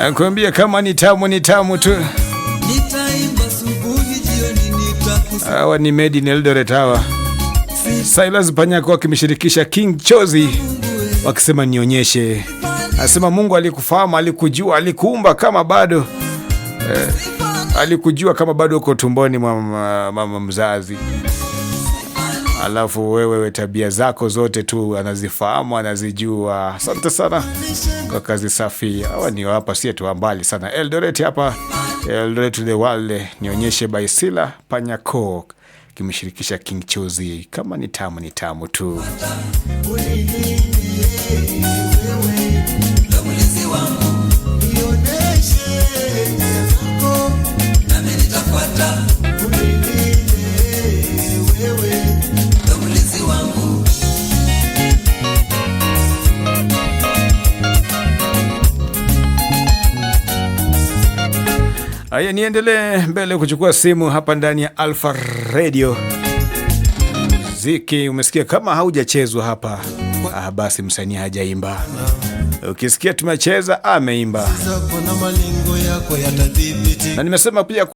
Nakwambia kama ni tamu tu. Nitaimba subuhi jioni nitakusifu. Hawa ni Made in Eldoret hawa. Silas Panyako akimshirikisha King Chozi wakisema nionyeshe. Asema Mungu alikufahamu, alikujua, alikuumba kama bado alikujua kama bado uko tumboni mwa mama mzazi. Alafu wewe tabia zako zote tu anazifahamu, anazijua. Asante sana kwa kazi safi. Hawa ni hapa si tu mbali sana. Eldoret hapa. Eldoret to the world. Nionyeshe by Sila Panyako kimshirikisha King Chozi. Kama ni tamu tu. Haya, niendelee mbele kuchukua simu hapa ndani ya Alpha Radio. Ziki umesikia kama haujachezwa hapa. Basi msanii hajaimba. Ukisikia tumecheza ameimba. Na nimesema pia